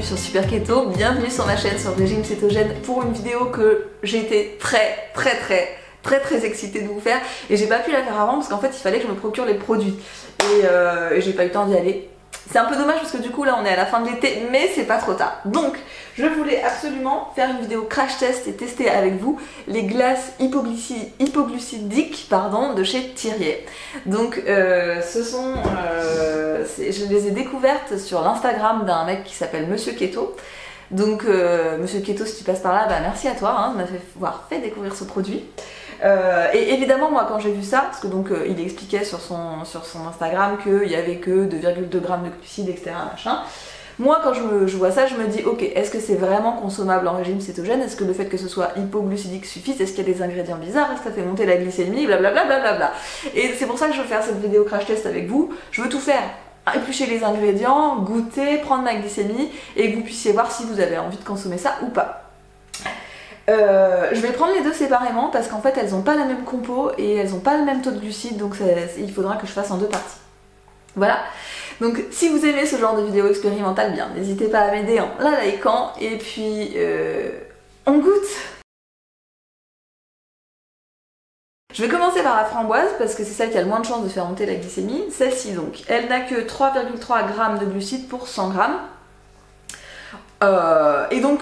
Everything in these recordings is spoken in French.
bienvenue sur Super Keto, bienvenue sur ma chaîne sur Régime Cétogène pour une vidéo que j'ai été très excitée de vous faire et j'ai pas pu la faire avant parce qu'en fait il fallait que je me procure les produits et j'ai pas eu le temps d'y aller. C'est un peu dommage parce que du coup là on est à la fin de l'été mais c'est pas trop tard. Donc je voulais absolument faire une vidéo crash test et tester avec vous les glaces hypoglucidiques de chez Thiriet. Donc je les ai découvertes sur l'Instagram d'un mec qui s'appelle Monsieur Keto. Donc Monsieur Keto, si tu passes par là, bah merci à toi de m'avoir fait découvrir ce produit. Et évidemment moi quand j'ai vu ça, parce que donc il expliquait sur son Instagram qu'il y avait que 2,2 g de glucides, etc. machin. Moi quand je vois ça, je me dis ok, est-ce que c'est vraiment consommable en régime cétogène? Est-ce que le fait que ce soit hypoglucidique suffit? Est-ce qu'il y a des ingrédients bizarres? Est-ce que ça fait monter la glycémie? Blablabla blablabla. Et c'est pour ça que je veux faire cette vidéo crash test avec vous. Je veux tout faire. Éplucher les ingrédients, goûter, prendre ma glycémie et que vous puissiez voir si vous avez envie de consommer ça ou pas. Je vais prendre les deux séparément parce qu'en fait elles n'ont pas la même compo et elles n'ont pas le même taux de glucides, donc il faudra que je fasse en deux parties. Voilà, donc si vous aimez ce genre de vidéo expérimentale, bien n'hésitez pas à m'aider en la likant et puis on goûte. Je vais commencer par la framboise parce que c'est celle qui a le moins de chances de faire monter la glycémie. Celle-ci donc, elle n'a que 3,3 g de glucides pour 100 g. Et donc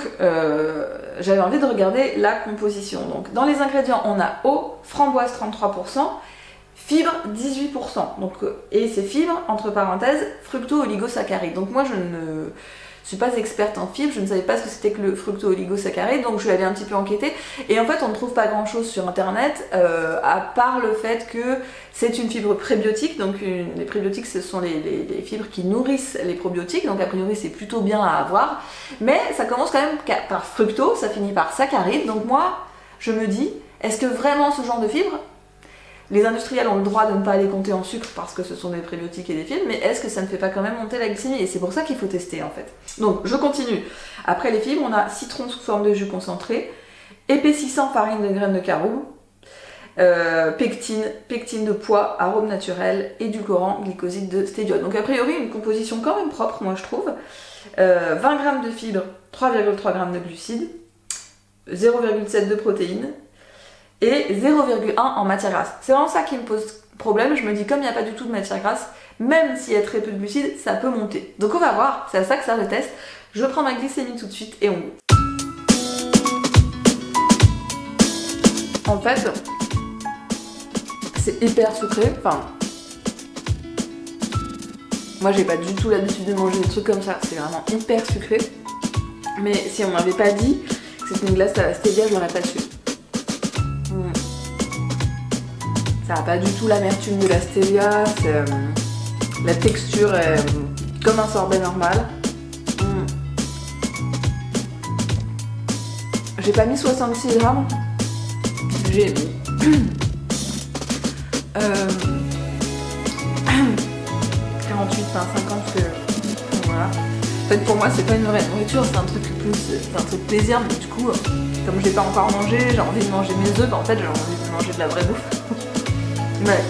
j'avais envie de regarder la composition. Donc dans les ingrédients on a eau, framboise 33%, fibres 18%. Donc, et ces fibres, entre parenthèses, fructo-oligosaccharides. Donc moi je ne suis pas experte en fibres, je ne savais pas ce que c'était que le fructo-oligosaccharide, donc je suis allée un petit peu enquêter. Et en fait on ne trouve pas grand chose sur internet, à part le fait que c'est une fibre prébiotique. Donc les prébiotiques ce sont les fibres qui nourrissent les probiotiques, donc a priori c'est plutôt bien à avoir. Mais ça commence quand même par fructose, ça finit par saccharide, donc moi je me dis, est-ce que vraiment ce genre de fibres, les industriels ont le droit de ne pas les compter en sucre parce que ce sont des prébiotiques et des fibres, mais est-ce que ça ne fait pas quand même monter la glycémie? Et c'est pour ça qu'il faut tester en fait. Donc je continue. Après les fibres, on a citron sous forme de jus concentré, épaississant farine de graines de caroube, pectine de pois, arôme naturel, édulcorant, glycoside de stébiol. Donc a priori une composition quand même propre, moi je trouve. 20 g de fibres, 3,3 g de glucides, 0,7 de protéines, et 0,1 en matière grasse. C'est vraiment ça qui me pose problème, je me dis comme il n'y a pas du tout de matière grasse, même s'il y a très peu de glucides, ça peut monter. Donc on va voir, c'est à ça que sert le test. Je prends ma glycémie tout de suite et on goûte. En fait, c'est hyper sucré, enfin... Moi j'ai pas du tout l'habitude de manger des trucs comme ça, c'est vraiment hyper sucré. Mais si on m'avait pas dit que c'était une glace à la stevia, je l'aurais pas su. Ça n'a pas du tout l'amertume de la stevia, la texture est comme un sorbet normal. J'ai pas mis 66 g, j'ai mis 48, enfin 50 que voilà. En fait pour moi c'est pas une vraie nourriture, c'est un truc plus, c'est un truc plaisir, mais du coup comme je l'ai pas encore mangé, j'ai envie de manger mes œufs, en fait j'ai envie de manger de la vraie bouffe. Ouais.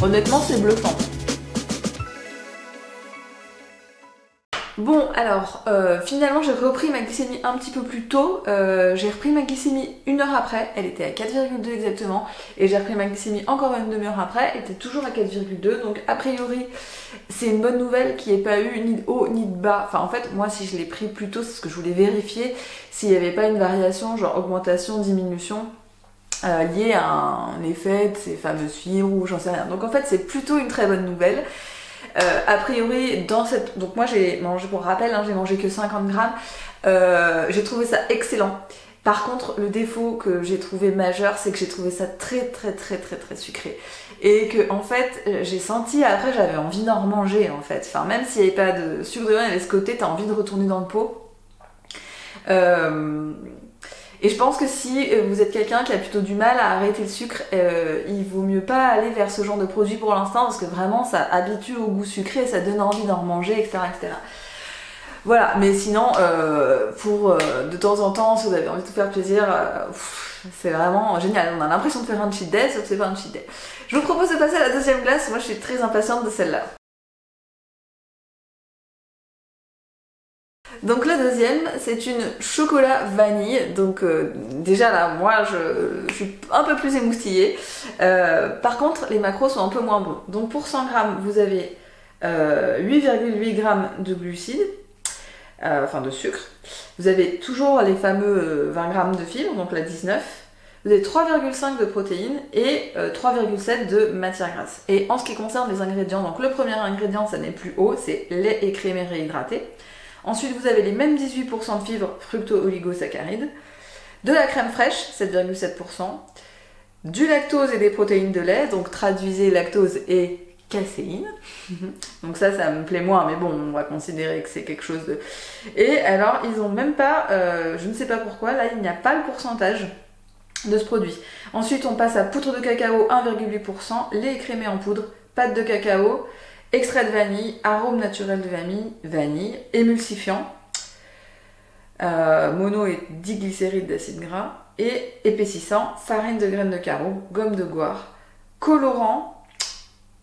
Honnêtement, c'est bluffant. Bon, alors, finalement, j'ai repris ma glycémie un petit peu plus tôt. J'ai repris ma glycémie 1 heure après. Elle était à 4,2 exactement. Et j'ai repris ma glycémie encore une demi-heure après. Elle était toujours à 4,2. Donc, a priori, c'est une bonne nouvelle qu'il n'y ait pas eu ni de haut ni de bas. Enfin, en fait, moi, si je l'ai pris plus tôt, c'est ce que je voulais vérifier. S'il n'y avait pas une variation, genre augmentation, diminution. Lié à un effet de ces fameuses fibres ou j'en sais rien. Donc en fait c'est plutôt une très bonne nouvelle. A priori dans cette... Donc moi j'ai mangé, pour rappel, j'ai mangé que 50 g. J'ai trouvé ça excellent. Par contre le défaut que j'ai trouvé majeur, c'est que j'ai trouvé ça très sucré. Et que en fait j'ai senti après j'avais envie d'en remanger en fait. Enfin même s'il n'y avait pas de sucre dedans, il y avait ce côté t'as envie de retourner dans le pot. Et je pense que si vous êtes quelqu'un qui a plutôt du mal à arrêter le sucre, il vaut mieux pas aller vers ce genre de produit pour l'instant parce que vraiment ça habitue au goût sucré et ça donne envie d'en remanger, etc. Voilà, mais sinon, de temps en temps, si vous avez envie de vous faire plaisir, c'est vraiment génial. On a l'impression de faire un cheat day, sauf que c'est pas un cheat day. Je vous propose de passer à la deuxième glace, moi je suis très impatiente de celle-là. Donc la deuxième, c'est une chocolat vanille. Donc déjà là, moi je suis un peu plus émoustillée. Par contre, les macros sont un peu moins bons. Donc pour 100 grammes, vous avez 8,8 grammes de glucides, enfin de sucre. Vous avez toujours les fameux 20 grammes de fibres, donc la 19. Vous avez 3,5 de protéines et 3,7 de matière grasse. Et en ce qui concerne les ingrédients, donc le premier ingrédient, ça n'est plus eau, c'est lait écrémé réhydraté. Ensuite, vous avez les mêmes 18% de fibres fructo-oligosaccharides, de la crème fraîche, 7,7%, du lactose et des protéines de lait, donc traduisez lactose et caséine. Donc ça me plaît moins, mais bon, on va considérer que c'est quelque chose de... Et alors, ils ont même pas, je ne sais pas pourquoi, là, il n'y a pas le pourcentage de ce produit. Ensuite, on passe à poudre de cacao, 1,8%, lait écrémé en poudre, pâte de cacao, extrait de vanille, arôme naturel de vanille, émulsifiant, mono et diglycéride d'acide gras, et épaississant, farine de graines de carreau, gomme de goire, colorant,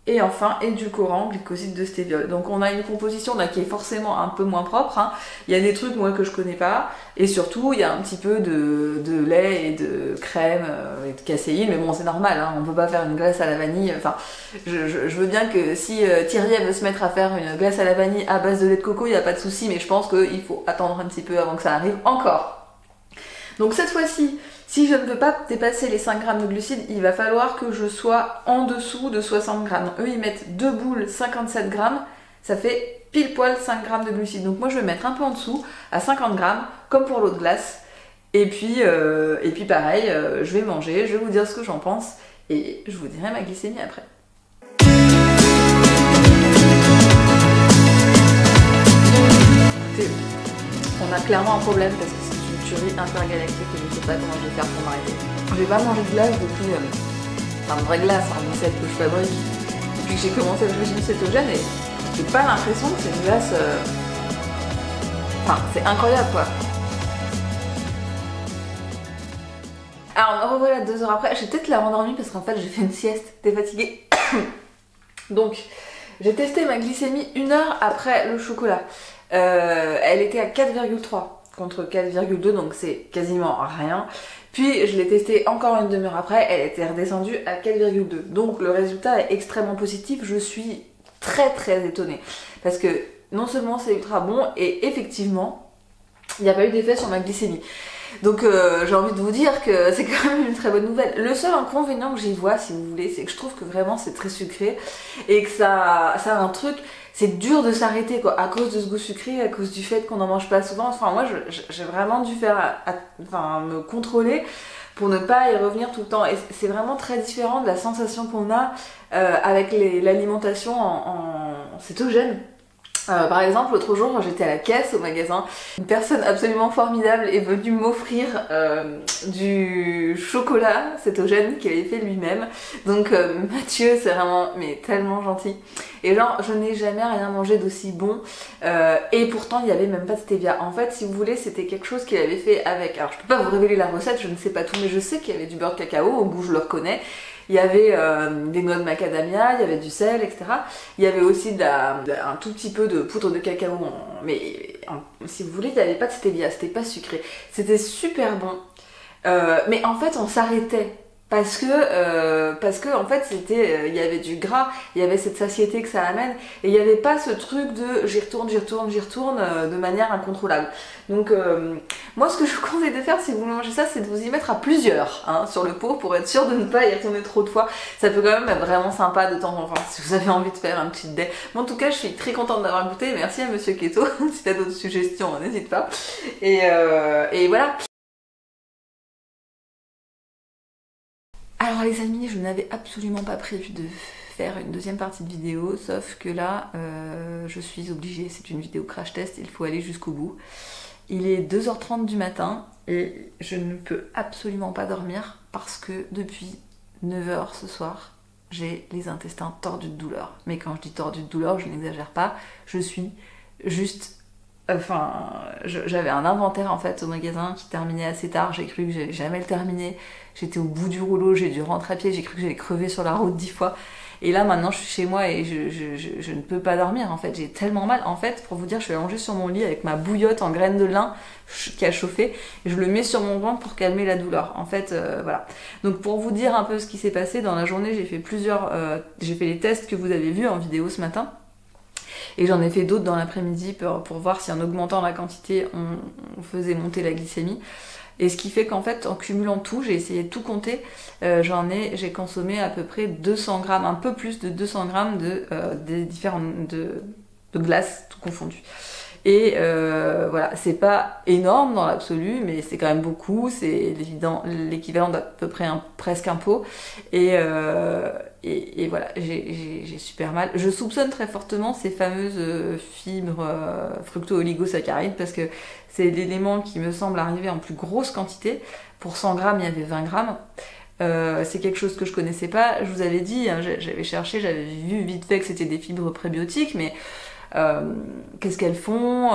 et enfin édulcorant, glycoside de stéviol. Donc on a une composition là qui est forcément un peu moins propre, hein. Il y a des trucs moi que je connais pas, et surtout il y a un petit peu de lait et de crème et de caséine, mais bon c'est normal, hein. On peut pas faire une glace à la vanille, enfin je veux bien que si Thierry veut se mettre à faire une glace à la vanille à base de lait de coco, il n'y a pas de souci, mais je pense qu'il faut attendre un petit peu avant que ça arrive encore. Donc cette fois-ci, si je ne veux pas dépasser les 5 grammes de glucides, il va falloir que je sois en dessous de 60 grammes. Eux, ils mettent 2 boules 57 grammes, ça fait pile poil 5 grammes de glucides. Donc moi, je vais mettre un peu en dessous, à 50 grammes, comme pour l'eau de glace. Et puis pareil, je vais manger, je vais vous dire ce que j'en pense, et je vous dirai ma glycémie après. Écoutez, on a clairement un problème parce que tuerie intergalactique et je ne sais pas comment je vais faire pour m'arrêter. J'ai pas mangé de glace depuis, enfin une vraie glace, hein, celle que je fabrique depuis que j'ai commencé le régime cétogène, et j'ai pas l'impression que c'est une glace, enfin c'est incroyable quoi. Alors me revoilà 2 heures après, j'ai peut-être la rendormie parce qu'en fait j'ai fait une sieste, t'es fatiguée. Donc j'ai testé ma glycémie 1 heure après le chocolat. Elle était à 4,3. contre 4,2, donc c'est quasiment rien. Puis je l'ai testé encore une demi-heure après, elle était redescendue à 4,2. Donc le résultat est extrêmement positif, je suis très très étonnée. Parce que non seulement c'est ultra bon, et effectivement, il n'y a pas eu d'effet sur ma glycémie. Donc j'ai envie de vous dire que c'est quand même une très bonne nouvelle. Le seul inconvénient que j'y vois, si vous voulez, c'est que je trouve que vraiment c'est très sucré, et que ça a un truc... C'est dur de s'arrêter quoi, à cause de ce goût sucré, à cause du fait qu'on n'en mange pas souvent. Enfin moi j'ai vraiment dû faire, me contrôler pour ne pas y revenir tout le temps. Et c'est vraiment très différent de la sensation qu'on a avec l'alimentation en cétogène. Par exemple, l'autre jour, j'étais à la caisse au magasin, une personne absolument formidable est venue m'offrir du chocolat cétogène qu'il avait fait lui-même. Donc Mathieu, c'est vraiment mais tellement gentil. Et genre, je n'ai jamais rien mangé d'aussi bon. Et pourtant, il n'y avait même pas de stevia. En fait, si vous voulez, c'était quelque chose qu'il avait fait avec... Alors, je peux pas vous révéler la recette, je ne sais pas tout, mais je sais qu'il y avait du beurre de cacao, au goût, je le reconnais. Il y avait des noix de macadamia, il y avait du sel, etc. Il y avait aussi un tout petit peu de poudre de cacao, si vous voulez, il n'y avait pas de stevia, c'était pas sucré. C'était super bon. Mais en fait, on s'arrêtait. Parce que en fait c'était, il y avait du gras, il y avait cette satiété que ça amène, et il n'y avait pas ce truc de j'y retourne de manière incontrôlable. Donc moi ce que je vous conseille de faire si vous voulez manger ça, c'est de vous y mettre à plusieurs hein, sur le pot pour être sûr de ne pas y retourner trop de fois. Ça peut quand même être vraiment sympa de temps en temps si vous avez envie de faire un petit dé. Moi en tout cas je suis très contente d'avoir goûté, merci à Monsieur Keto. Si tu as d'autres suggestions n'hésite pas. Et voilà. Alors les amis, je n'avais absolument pas prévu de faire une deuxième partie de vidéo, sauf que là, je suis obligée, c'est une vidéo crash test, il faut aller jusqu'au bout. Il est 2h30 du matin et je ne peux absolument pas dormir parce que depuis 9h ce soir, j'ai les intestins tordus de douleur. Mais quand je dis tordus de douleur, je n'exagère pas, je suis juste... Enfin, j'avais un inventaire en fait au magasin qui terminait assez tard, j'ai cru que j'allais jamais le terminer, j'étais au bout du rouleau, j'ai dû rentrer à pied, j'ai cru que j'allais crever sur la route 10 fois, Et là maintenant je suis chez moi et je ne peux pas dormir en fait, j'ai tellement mal. En fait, pour vous dire, je suis allongée sur mon lit avec ma bouillotte en graines de lin qui a chauffé, et je le mets sur mon ventre pour calmer la douleur. En fait, voilà. Donc pour vous dire un peu ce qui s'est passé, dans la journée j'ai fait j'ai fait les tests que vous avez vus en vidéo ce matin. Et j'en ai fait d'autres dans l'après-midi pour voir si en augmentant la quantité, on faisait monter la glycémie. Et ce qui fait qu'en fait, en cumulant tout, j'ai essayé de tout compter, j'ai consommé à peu près 200 grammes, un peu plus de 200 grammes de glace, tout confondu. Et voilà, c'est pas énorme dans l'absolu, mais c'est quand même beaucoup, c'est l'équivalent d'à peu près presque un pot. Et voilà, j'ai super mal. Je soupçonne très fortement ces fameuses fibres fructo-oligosaccharides, parce que c'est l'élément qui me semble arriver en plus grosse quantité. Pour 100 grammes, il y avait 20 grammes. C'est quelque chose que je connaissais pas. Je vous avais dit, hein, j'avais cherché, j'avais vu vite fait que c'était des fibres prébiotiques, mais qu'est-ce qu'elles font,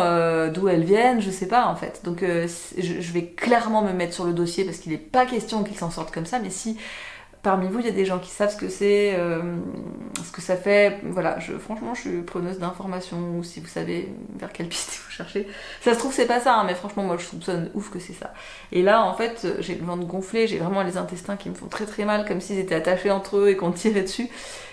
d'où elles viennent, je sais pas en fait. Donc je vais clairement me mettre sur le dossier, parce qu'il n'est pas question qu'ils s'en sortent comme ça, mais si parmi vous il y a des gens qui savent ce que c'est, ce que ça fait, voilà, franchement je suis preneuse d'informations, ou si vous savez vers quelle piste il faut chercher. Ça se trouve c'est pas ça, hein, mais franchement moi je soupçonne ouf que c'est ça. Et là en fait j'ai le ventre gonflé, j'ai vraiment les intestins qui me font très très mal, comme s'ils étaient attachés entre eux et qu'on tirait dessus.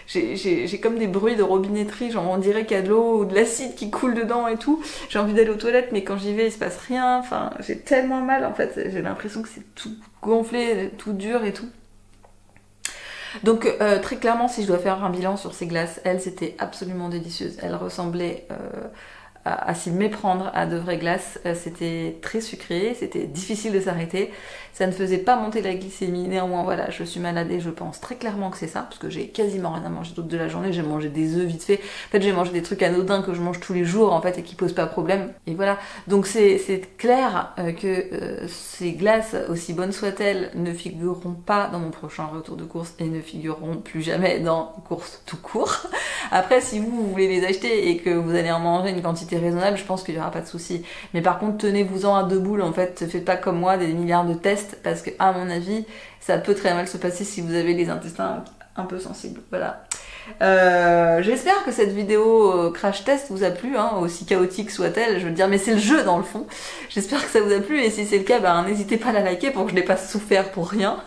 J'ai comme des bruits de robinetterie, genre on dirait qu'il y a de l'eau ou de l'acide qui coule dedans et tout. J'ai envie d'aller aux toilettes, mais quand j'y vais il se passe rien, enfin j'ai tellement mal en fait, j'ai l'impression que c'est tout gonflé, tout dur et tout. Donc très clairement, si je dois faire un bilan sur ces glaces, elles c'était absolument délicieuses. Elles ressemblaient à s'y méprendre à de vraies glaces. C'était très sucré, c'était difficile de s'arrêter. Ça ne faisait pas monter la glycémie. Néanmoins, voilà, je suis malade et je pense très clairement que c'est ça, parce que j'ai quasiment rien à manger d'autre de la journée. J'ai mangé des œufs vite fait. En fait, j'ai mangé des trucs anodins que je mange tous les jours en fait et qui posent pas problème. Et voilà. Donc c'est clair que ces glaces, aussi bonnes soient-elles, ne figureront pas dans mon prochain retour de course et ne figureront plus jamais dans course tout court. Après, si vous voulez les acheter et que vous allez en manger une quantité raisonnable, je pense qu'il n'y aura pas de souci. Mais par contre, tenez-vous-en à deux boules, en fait, faites pas comme moi des milliards de tests, parce que, à mon avis, ça peut très mal se passer si vous avez les intestins un peu sensibles. Voilà. J'espère que cette vidéo crash test vous a plu, hein, aussi chaotique soit-elle, je veux dire, mais c'est le jeu dans le fond. J'espère que ça vous a plu, et si c'est le cas, ben, n'hésitez pas à la liker pour que je n'ai pas souffert pour rien.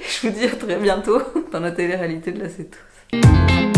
Je vous dis à très bientôt dans la télé-réalité de la Cétose.